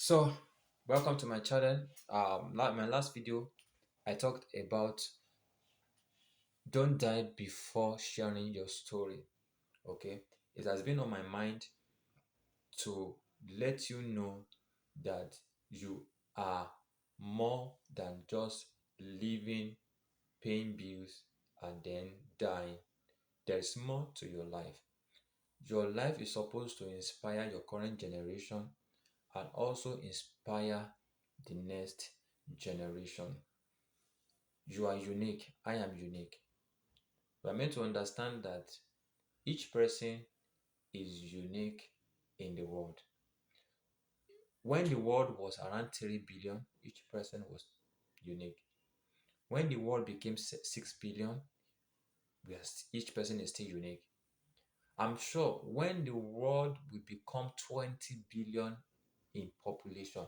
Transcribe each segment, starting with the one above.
So, welcome to my channel. Like my last video, I talked about don't die before sharing your story. Okay, it has been on my mind to let you know that you are more than just living, paying bills, and then dying. There's more to your life. Your life is supposed to inspire your current generation and also inspire the next generation. You are unique. I am unique. We are meant to understand that each person is unique in the world. When the world was around 3 billion, each person was unique. When the world became 6 billion, each person is still unique. I'm sure when the world will become 20 billion in population,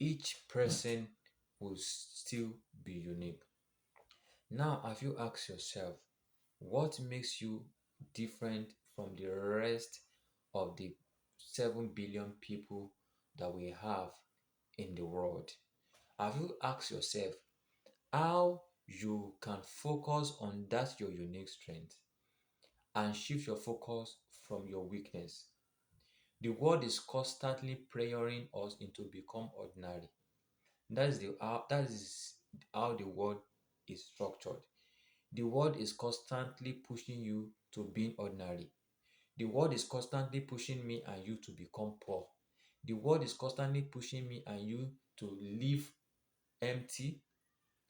each person will still be unique. Now, have you asked yourself, what makes you different from the rest of the 7 billion people that we have in the world? Have you asked yourself how you can focus on that your unique strength and shift your focus from your weakness? The world is constantly praying us into become ordinary. That is how the world is structured. The world is constantly pushing you to being ordinary. The world is constantly pushing me and you to become poor. The world is constantly pushing me and you to live empty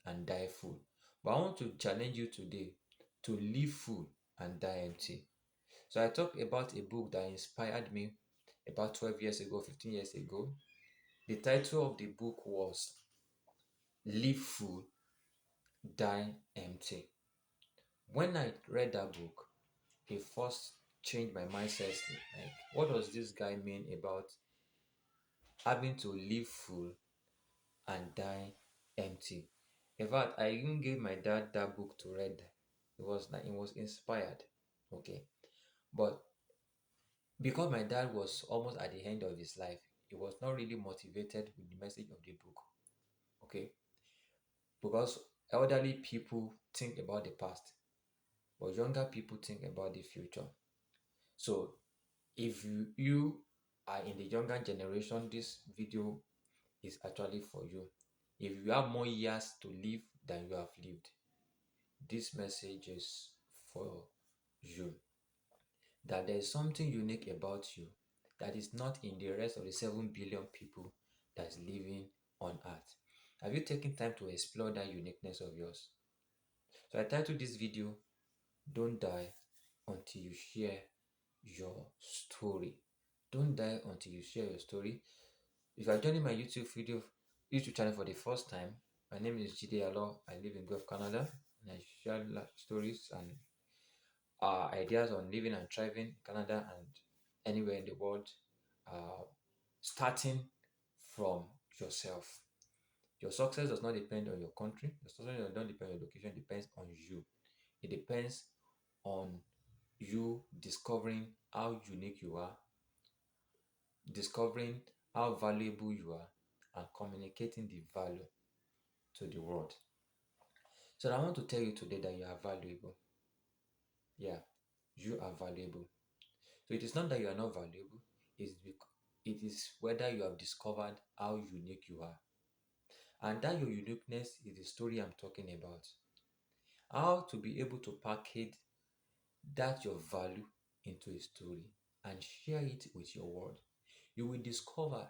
and die full. But I want to challenge you today to live full and die empty. So I talked about a book that inspired me about 12 years ago, 15 years ago. The title of the book was Live Full, Die Empty. When I read that book, it first changed my mindset. Like, what does this guy mean about having to live full and die empty? In fact, I even gave my dad that book to read. It was inspired. Okay. But because my dad was almost at the end of his life, he was not really motivated with the message of the book. Okay. Because elderly people think about the past, but younger people think about the future. So if you are in the younger generation, this video is actually for you. If you have more years to live than you have lived, this message is for you. That there is something unique about you that is not in the rest of the 7 billion people that's living on earth. Have you taken time to explore that uniqueness of yours? So I titled this video, Don't Die Until You Share Your Story. Don't die until you share your story. If you are joining my YouTube channel for the first time, my name is Jide Alo. I live in Gulf, Canada, and I share stories and ideas on living and thriving in Canada and anywhere in the world, uh, starting from yourself. Your success does not depend on your country. Your success does not depend on your location. It depends on you. It depends on you discovering how unique you are, discovering how valuable you are, and communicating the value to the world. So I want to tell you today that you are valuable. Yeah, you are valuable. So it is not that you are not valuable, it is whether you have discovered how unique you are. And that your uniqueness is the story I'm talking about. How to be able to package that your value into a story and share it with your world. You will discover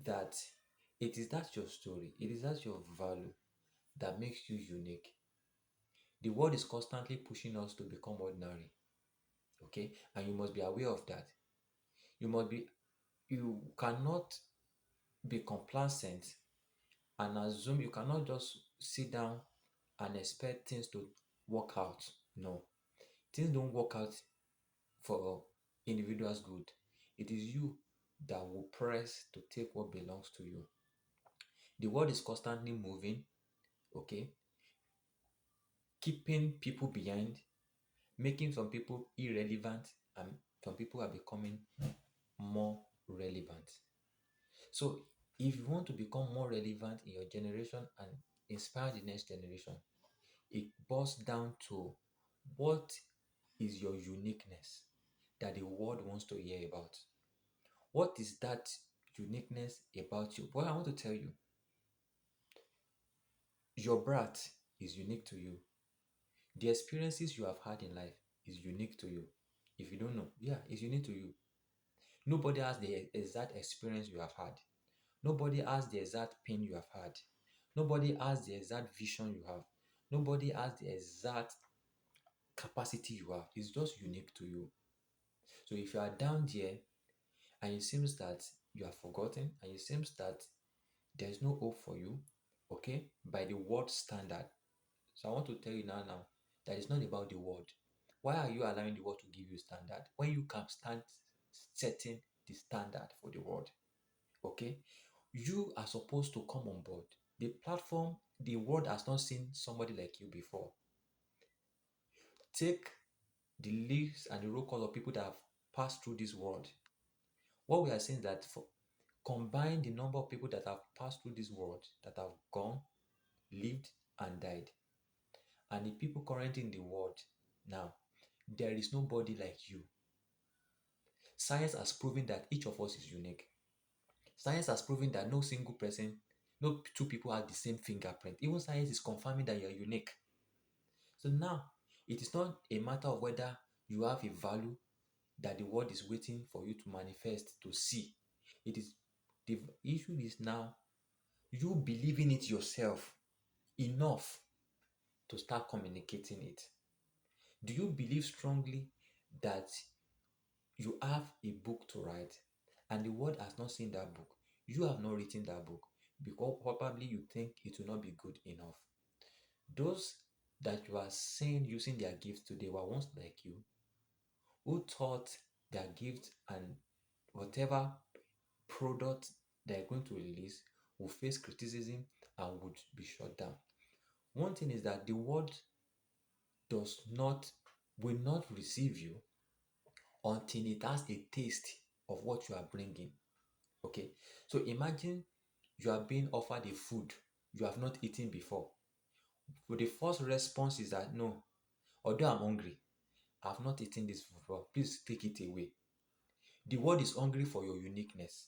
that it is that your story, it is that your value that makes you unique. The world is constantly pushing us to become ordinary, okay? And you must be aware of that. You must be, you cannot be complacent and assume, you cannot just sit down and expect things to work out. No, things don't work out for individuals good. It is you that will press to take what belongs to you. The world is constantly moving, okay, keeping people behind, making some people irrelevant, and some people are becoming more relevant. So if you want to become more relevant in your generation and inspire the next generation, it boils down to what is your uniqueness that the world wants to hear about. What is that uniqueness about you? Well, I want to tell you, your birth is unique to you. The experiences you have had in life is unique to you. If you don't know, yeah, it's unique to you. Nobody has the exact experience you have had. Nobody has the exact pain you have had. Nobody has the exact vision you have. Nobody has the exact capacity you have. It's just unique to you. So if you are down there and it seems that you are forgotten and it seems that there is no hope for you, okay, by the world standard. So I want to tell you now that it's not about the world. Why are you allowing the world to give you standard when you can stand setting the standard for the world? Okay, you are supposed to come on board. The platform, the world has not seen somebody like you before. Take the list and the roll call of people that have passed through this world. What we are saying is that for combine the number of people that have passed through this world, that have gone, lived, and died, and the people currently in the world now, there is nobody like you. Science has proven that each of us is unique. Science has proven that no single person, no two people have the same fingerprint. Even science is confirming that you're unique. So now, it is not a matter of whether you have a value that the world is waiting for you to manifest to see. It is the issue is now you believing it yourself enough to start communicating it. Do you believe strongly that you have a book to write and the world has not seen that book? You have not written that book because probably you think it will not be good enough. Those that you are seeing using their gifts today were once like you who thought their gift and whatever product they're going to release will face criticism and would be shut down. One thing is that the world does not will not receive you until it has a taste of what you are bringing. Okay, so imagine you are being offered a food you have not eaten before. So the first response is that no, although I'm hungry, I've not eaten this food before. Please take it away. The world is hungry for your uniqueness,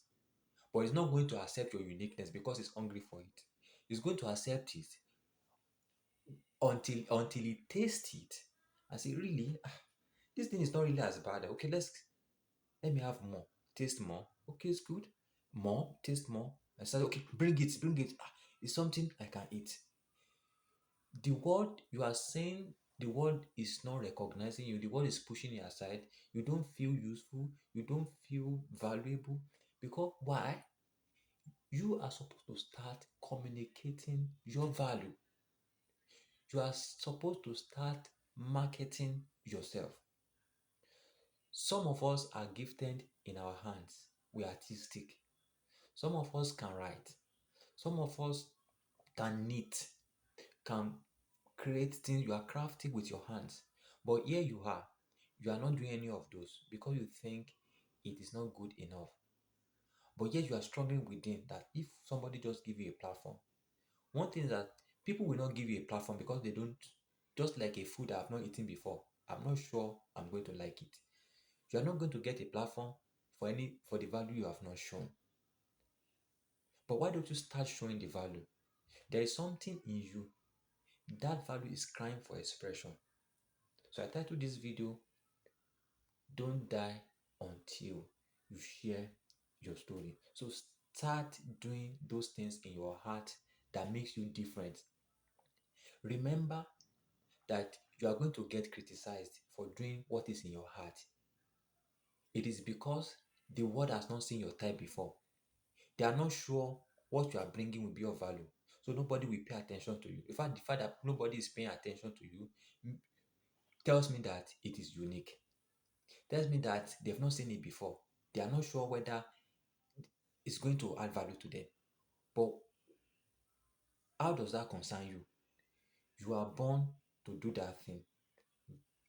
but it's not going to accept your uniqueness because it's hungry for it. It's going to accept it until it tastes it and say, really, this thing is not really as bad. Okay, let me have more. Taste more. Okay, it's good. More, taste more. I said, okay, bring it. It's something I can eat. The world you are saying, the world is not recognizing you. The world is pushing you aside. You don't feel useful. You don't feel valuable. Because why? You are supposed to start communicating your value. You are supposed to start marketing yourself. Some of us are gifted in our hands. We are artistic. Some of us can write. Some of us can knit, can create things. You are crafty with your hands. But here you are not doing any of those because you think it is not good enough. But yet you are struggling within that if somebody just give you a platform. One thing is that people will not give you a platform because they don't, just like a food I have not eaten before. I'm not sure I'm going to like it. You are not going to get a platform for the value you have not shown. But why don't you start showing the value? There is something in you. That value is crying for expression. So I titled this video, Don't Die Until You Share Your Story. So start doing those things in your heart that makes you different. Remember that you are going to get criticized for doing what is in your heart. It is because the world has not seen your type before. They are not sure what you are bringing will be of value. So nobody will pay attention to you. In fact, the fact that nobody is paying attention to you tells me that it is unique. Tells me that they've not seen it before. They are not sure whether it's going to add value to them. But how does that concern you? You are born to do that thing.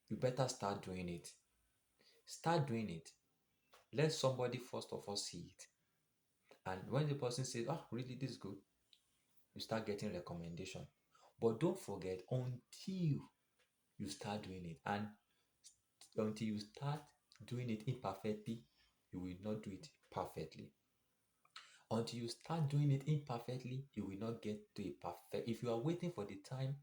You better start doing it. Start doing it. Let somebody first of all see it. And when the person says, oh, really, this is good, you start getting recommendation. But don't forget, until you start doing it, and until you start doing it imperfectly, you will not do it perfectly. Until you start doing it imperfectly, you will not get to a perfect. If you are waiting for the time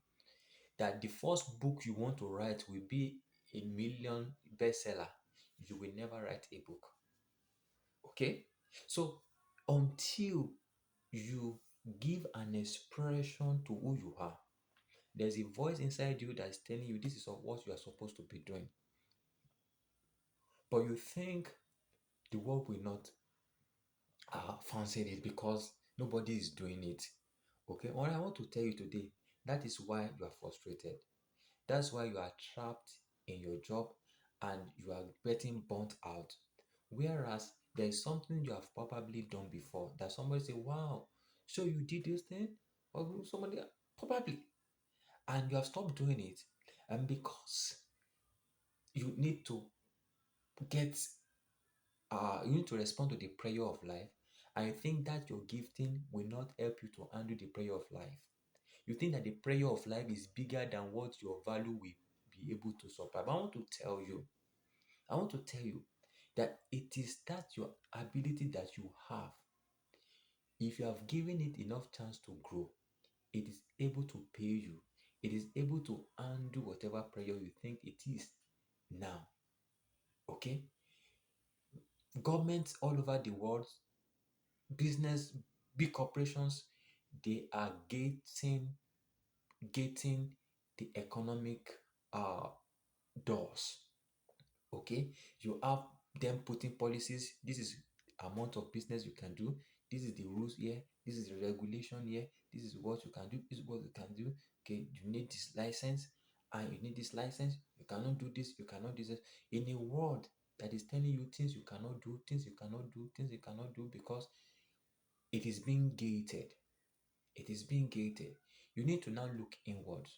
that the first book you want to write will be a million bestseller, you will never write a book. Okay? So until you give an expression to who you are, there's a voice inside you that is telling you this is what you are supposed to be doing. But you think the world will not fancy it because nobody is doing it. Okay? What I want to tell you today, that is why you are frustrated. That's why you are trapped in your job and you are getting burnt out. Whereas there is something you have probably done before that somebody say, wow, so you did this thing? Or somebody probably, and you have stopped doing it. And because you need to get you need to respond to the prayer of life. I think that your gifting will not help you to handle the prayer of life. You think that the prayer of life is bigger than what your value will be able to survive. I want to tell you that it is that your ability that you have. If you have given it enough chance to grow, it is able to pay you. It is able to handle whatever prayer you think it is now. Okay? Governments all over the world, business, big corporations, they are getting the economic uh doors. Okay, you have them putting policies. This is amount of business you can do. This is the rules here. This is the regulation here. This is what you can do. This is what you can do. Okay, you need this license, and you need this license. You cannot do this. You cannot do this. In a world that is telling you things you cannot do, things you cannot do, things you cannot do, because it is being gated. It is being gated. You need to now look inwards.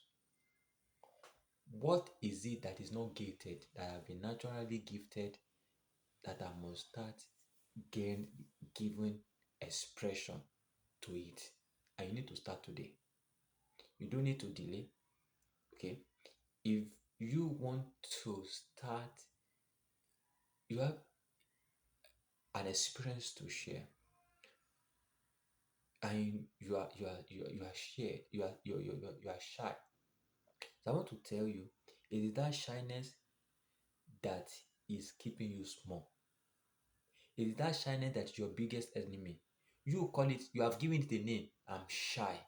What is it that is not gated, that have been naturally gifted, that I must start gain giving expression to it? And you need to start today. You don't need to delay. Okay. If you want to start, you have an experience to share, and you are scared, you are shy. So I want to tell you, it is that shyness that is keeping you small. It is that shyness that is your biggest enemy. You call it, you have given it a name. I'm shy.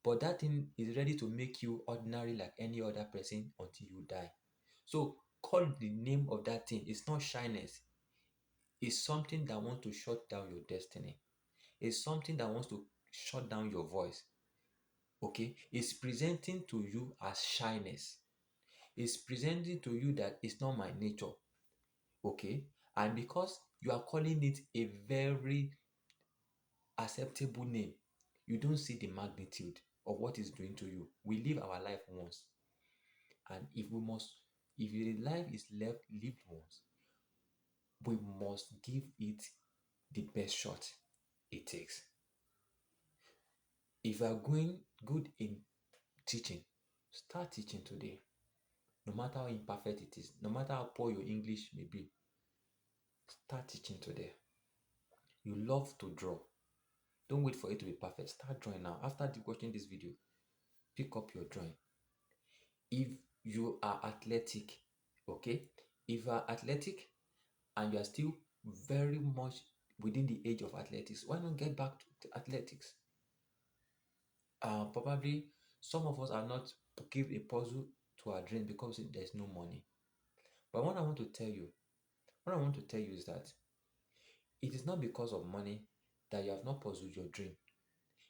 But that thing is ready to make you ordinary like any other person until you die. So call the name of that thing. It's not shyness. It's something that wants to shut down your destiny. It's something that wants to shut down your voice. Okay? It's presenting to you as shyness. It's presenting to you that it's not my nature. Okay? And because you are calling it a very acceptable name, you don't see the magnitude of what it's doing to you. We live our life once. And if the life is lived once, we must give it the best shot it takes. If you are going good in teaching, start teaching today. No matter how imperfect it is, no matter how poor your English may be, start teaching today. You love to draw. Don't wait for it to be perfect. Start drawing now. After watching this video, pick up your drawing. If you are athletic, okay, if you are athletic and you are still very much within the age of athletics, why not get back to athletics? Probably some of us are not give a puzzle to our dream because there's no money. But what I want to tell you is that it is not because of money that you have not pursued your dream.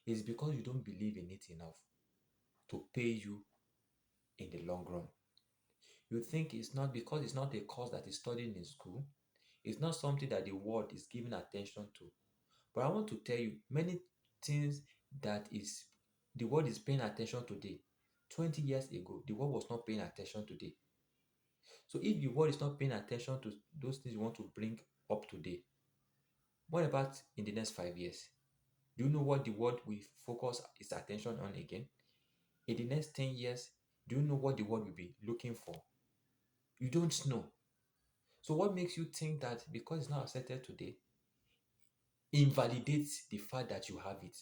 It's because you don't believe in it enough to pay you in the long run. You think it's not because it's not a course that is studied in school. It's not something that the world is giving attention to. But I want to tell you many things that is the world is paying attention today. 20 years ago, the world was not paying attention today. So if the world is not paying attention to those things you want to bring up today, What about in the next 5 years? Do you know what the world will focus its attention on again? In the next 10 years, do you know what the world will be looking for? You don't know. So, what makes you think that because it's not accepted today, invalidates the fact that you have it?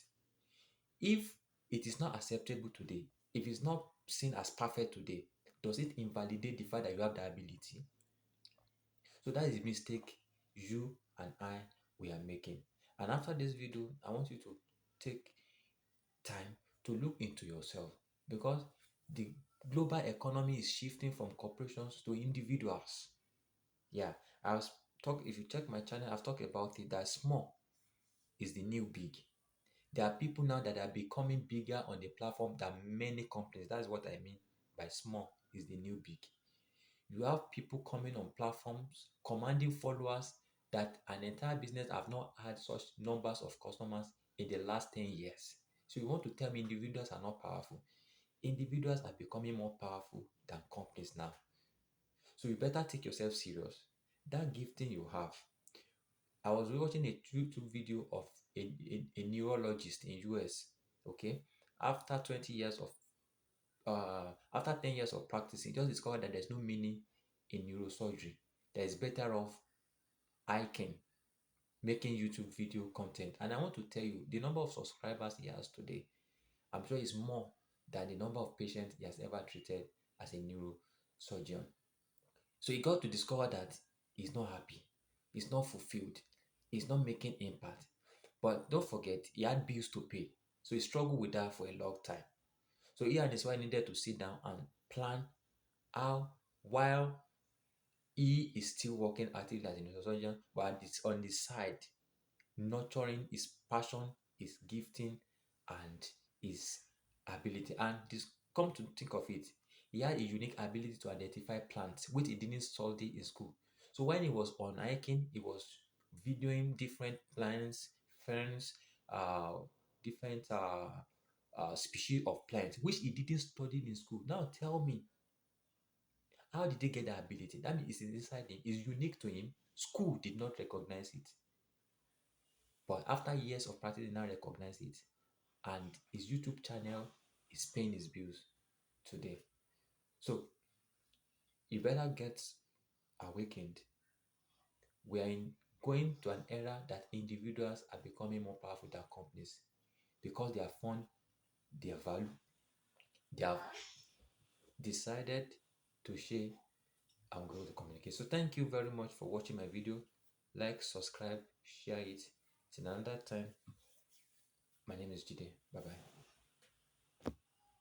If it is not acceptable today, if it's not seen as perfect today, does it invalidate the fact that you have the ability? So that is the mistake you and I we are making. And after this video, I want you to take time to look into yourself, because the global economy is shifting from corporations to individuals. Yeah, I was talk if you check my channel, I've talked about it that small is the new big. There are people now that are becoming bigger on the platform than many companies. That's what I mean by small is the new big. You have people coming on platforms commanding followers that an entire business have not had such numbers of customers in the last 10 years. So you want to tell me individuals are not powerful? Individuals are becoming more powerful than companies now. So you better take yourself serious. That gifting you have. I was watching a YouTube video of a neurologist in US. Okay, after 20 years of after 10 years of practicing, just discovered that there's no meaning in neurosurgery. That is better off hiking, making YouTube video content. And I want to tell you, the number of subscribers he has today, I'm sure is more than the number of patients he has ever treated as a neurosurgeon. So he got to discover that he's not happy, he's not fulfilled, he's not making impact. But don't forget, he had bills to pay. So he struggled with that for a long time. So he and his wife needed to sit down and plan how, while he is still working actively as a neurosurgeon, but it's on the side, nurturing his passion, his gifting, and his ability. And this, come to think of it, he had a unique ability to identify plants, which he didn't study in school. So when he was on hiking, he was videoing different plants, ferns, different species of plants, which he didn't study in school. Now tell me, how did he get that ability? That means it's inside him, it's unique to him. School did not recognize it. But after years of practice, he now recognize it. And his YouTube channel is paying his bills today. So you better get awakened. We are going to an era that individuals are becoming more powerful than companies because they have found their value. They have decided to share and grow the communication. So thank you very much for watching my video. Like, subscribe, share it. Till another time, my name is Jide. Bye bye.